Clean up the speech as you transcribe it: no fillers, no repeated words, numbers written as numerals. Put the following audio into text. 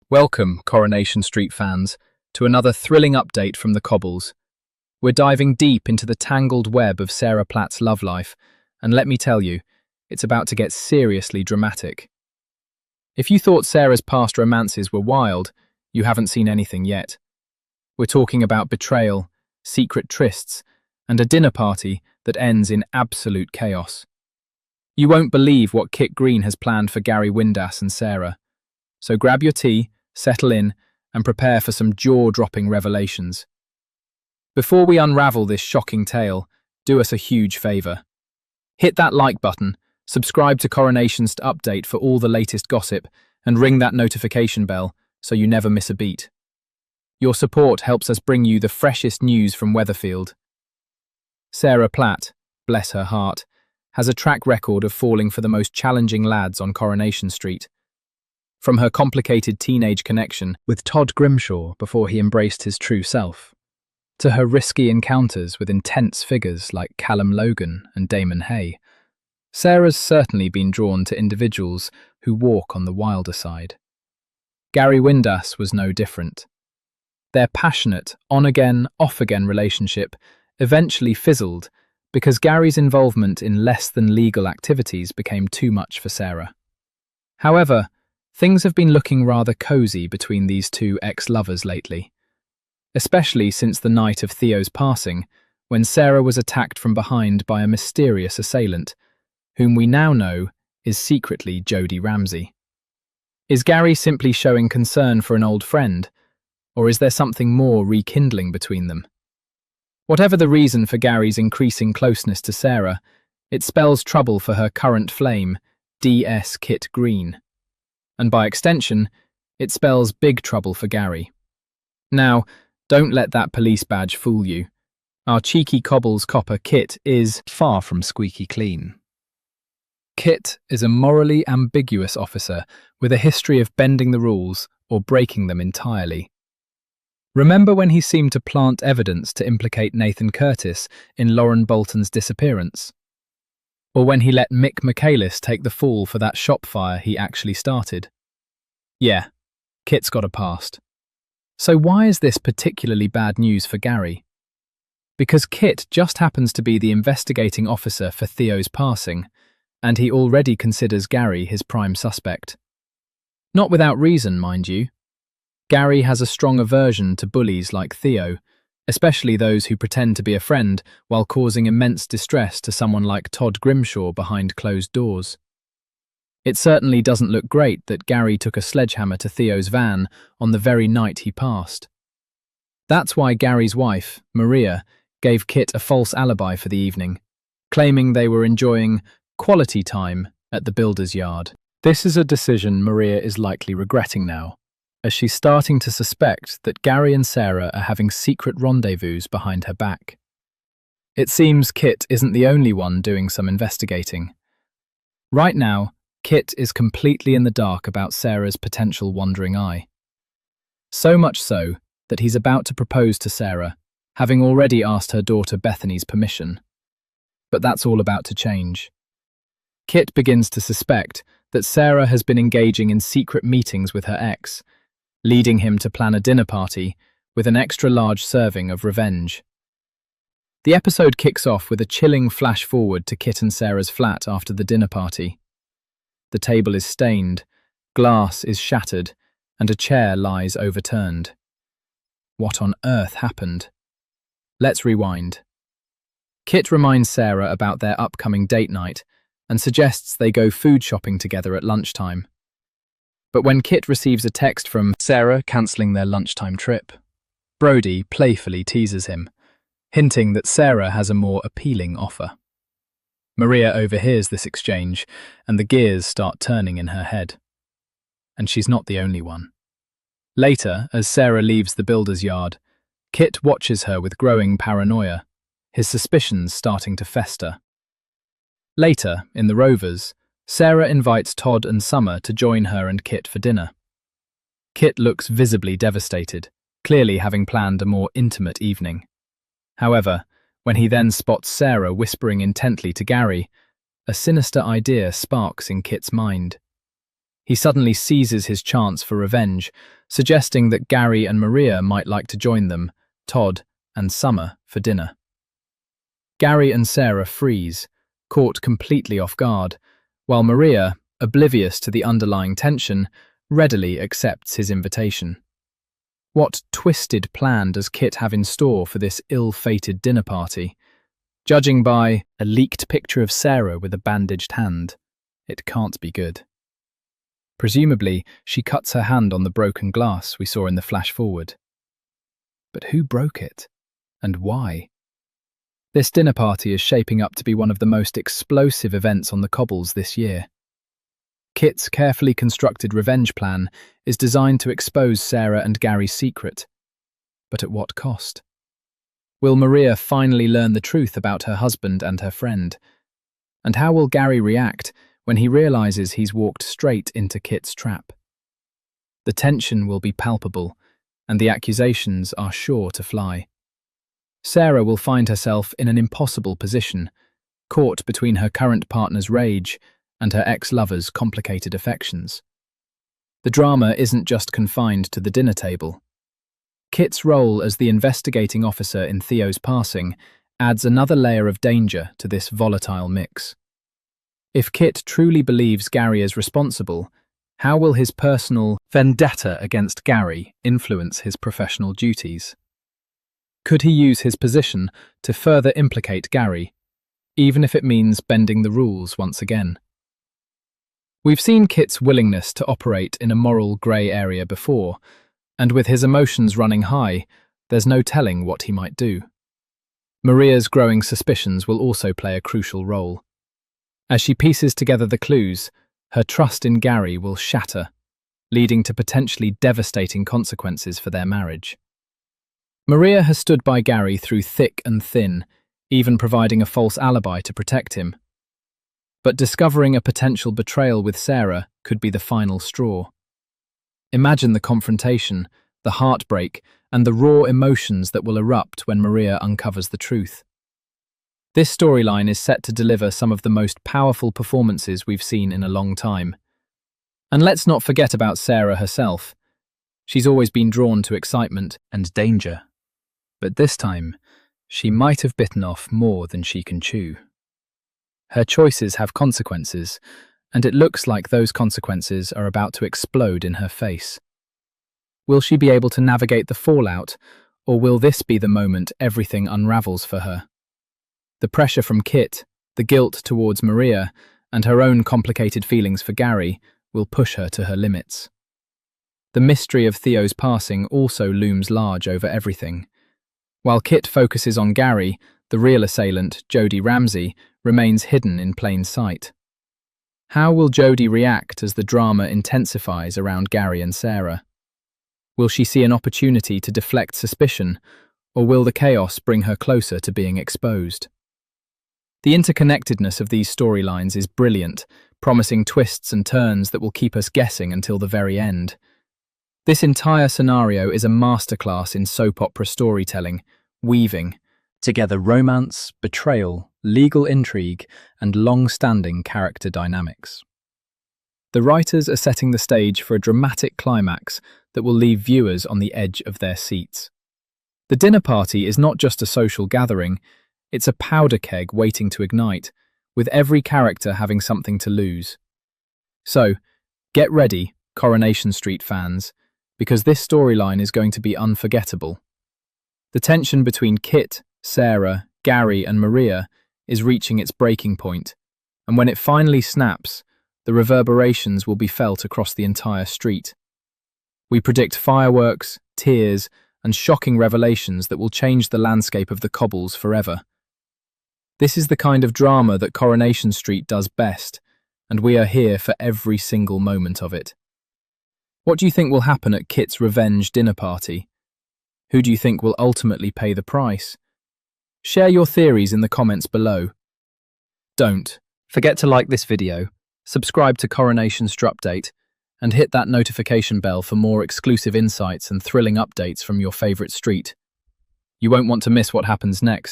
Welcome, Coronation Street fans, to another thrilling update from the Cobbles. We're diving deep into the tangled web of Sarah Platt's love life, and let me tell you, it's about to get seriously dramatic. If you thought Sarah's past romances were wild, you haven't seen anything yet. We're talking about betrayal, secret trysts, and a dinner party that ends in absolute chaos. You won't believe what Kit Green has planned for Gary Windass and Sarah. So grab your tea, settle in, and prepare for some jaw-dropping revelations. Before we unravel this shocking tale, do us a huge favour. Hit that like button, subscribe to CoronationST update for all the latest gossip, and ring that notification bell so you never miss a beat. Your support helps us bring you the freshest news from Weatherfield. Sarah Platt, bless her heart, has a track record of falling for the most challenging lads on Coronation Street. From her complicated teenage connection with Todd Grimshaw before he embraced his true self, to her risky encounters with intense figures like Callum Logan and Damon Hay, Sarah's certainly been drawn to individuals who walk on the wilder side. Gary Windass was no different. Their passionate, on-again, off-again relationship eventually fizzled because Gary's involvement in less-than-legal activities became too much for Sarah. However, things have been looking rather cosy between these two ex-lovers lately, especially since the night of Theo's passing, when Sarah was attacked from behind by a mysterious assailant, whom we now know is secretly Jodie Ramsey. Is Gary simply showing concern for an old friend, or is there something more rekindling between them? Whatever the reason for Gary's increasing closeness to Sarah, it spells trouble for her current flame, DS Kit Green. And by extension, it spells big trouble for Gary. Now, don't let that police badge fool you. Our cheeky Cobbles copper Kit is far from squeaky clean. Kit is a morally ambiguous officer with a history of bending the rules or breaking them entirely. Remember when he seemed to plant evidence to implicate Nathan Curtis in Lauren Bolton's disappearance? Or when he let Mick Michaelis take the fall for that shop fire he actually started? Yeah, Kit's got a past. So why is this particularly bad news for Gary? Because Kit just happens to be the investigating officer for Theo's passing, and he already considers Gary his prime suspect. Not without reason, mind you. Gary has a strong aversion to bullies like Theo, especially those who pretend to be a friend while causing immense distress to someone like Todd Grimshaw behind closed doors. It certainly doesn't look great that Gary took a sledgehammer to Theo's van on the very night he passed. That's why Gary's wife, Maria, gave Kit a false alibi for the evening, claiming they were enjoying quality time at the builder's yard. This is a decision Maria is likely regretting now, as she's starting to suspect that Gary and Sarah are having secret rendezvous behind her back. It seems Kit isn't the only one doing some investigating. Right now, Kit is completely in the dark about Sarah's potential wandering eye. So much so that he's about to propose to Sarah, having already asked her daughter Bethany's permission. But that's all about to change. Kit begins to suspect that Sarah has been engaging in secret meetings with her ex, leading him to plan a dinner party with an extra-large serving of revenge. The episode kicks off with a chilling flash-forward to Kit and Sarah's flat after the dinner party. The table is stained, glass is shattered, and a chair lies overturned. What on earth happened? Let's rewind. Kit reminds Sarah about their upcoming date night and suggests they go food shopping together at lunchtime. But when Kit receives a text from Sarah cancelling their lunchtime trip, Brody playfully teases him, hinting that Sarah has a more appealing offer. Maria overhears this exchange, and the gears start turning in her head. And she's not the only one. Later, as Sarah leaves the builder's yard, Kit watches her with growing paranoia, his suspicions starting to fester. Later, in the Rovers, Sarah invites Todd and Summer to join her and Kit for dinner. Kit looks visibly devastated, clearly having planned a more intimate evening. However, when he then spots Sarah whispering intently to Gary, a sinister idea sparks in Kit's mind. He suddenly seizes his chance for revenge, suggesting that Gary and Maria might like to join them, Todd and Summer, for dinner. Gary and Sarah freeze, caught completely off guard, while Maria, oblivious to the underlying tension, readily accepts his invitation. What twisted plan does Kit have in store for this ill-fated dinner party? Judging by a leaked picture of Sarah with a bandaged hand, it can't be good. Presumably, she cuts her hand on the broken glass we saw in the flash forward. But who broke it? And why? This dinner party is shaping up to be one of the most explosive events on the cobbles this year. Kit's carefully constructed revenge plan is designed to expose Sarah and Gary's secret. But at what cost? Will Maria finally learn the truth about her husband and her friend? And how will Gary react when he realizes he's walked straight into Kit's trap? The tension will be palpable, and the accusations are sure to fly. Sarah will find herself in an impossible position, caught between her current partner's rage and her ex-lover's complicated affections. The drama isn't just confined to the dinner table. Kit's role as the investigating officer in Theo's passing adds another layer of danger to this volatile mix. If Kit truly believes Gary is responsible, how will his personal vendetta against Gary influence his professional duties? Could he use his position to further implicate Gary, even if it means bending the rules once again? We've seen Kit's willingness to operate in a moral grey area before, and with his emotions running high, there's no telling what he might do. Maria's growing suspicions will also play a crucial role. As she pieces together the clues, her trust in Gary will shatter, leading to potentially devastating consequences for their marriage. Maria has stood by Gary through thick and thin, even providing a false alibi to protect him. But discovering a potential betrayal with Sarah could be the final straw. Imagine the confrontation, the heartbreak, and the raw emotions that will erupt when Maria uncovers the truth. This storyline is set to deliver some of the most powerful performances we've seen in a long time. And let's not forget about Sarah herself. She's always been drawn to excitement and danger. But this time, she might have bitten off more than she can chew. Her choices have consequences, and it looks like those consequences are about to explode in her face. Will she be able to navigate the fallout, or will this be the moment everything unravels for her? The pressure from Kit, the guilt towards Maria, and her own complicated feelings for Gary will push her to her limits. The mystery of Theo's passing also looms large over everything. While Kit focuses on Gary, the real assailant, Jodie Ramsey, remains hidden in plain sight. How will Jodie react as the drama intensifies around Gary and Sarah? Will she see an opportunity to deflect suspicion, or will the chaos bring her closer to being exposed? The interconnectedness of these storylines is brilliant, promising twists and turns that will keep us guessing until the very end. This entire scenario is a masterclass in soap opera storytelling, weaving together romance, betrayal, legal intrigue, and long-standing character dynamics. The writers are setting the stage for a dramatic climax that will leave viewers on the edge of their seats. The dinner party is not just a social gathering, it's a powder keg waiting to ignite, with every character having something to lose. So, get ready, Coronation Street fans, because this storyline is going to be unforgettable. The tension between Kit, Sarah, Gary, and Maria is reaching its breaking point, and when it finally snaps, the reverberations will be felt across the entire street. We predict fireworks, tears, and shocking revelations that will change the landscape of the cobbles forever. This is the kind of drama that Coronation Street does best, and we are here for every single moment of it. What do you think will happen at Kit's revenge dinner party? Who do you think will ultimately pay the price? Share your theories in the comments below. Don't forget to like this video, subscribe to CoronationST Update, and hit that notification bell for more exclusive insights and thrilling updates from your favourite street. You won't want to miss what happens next.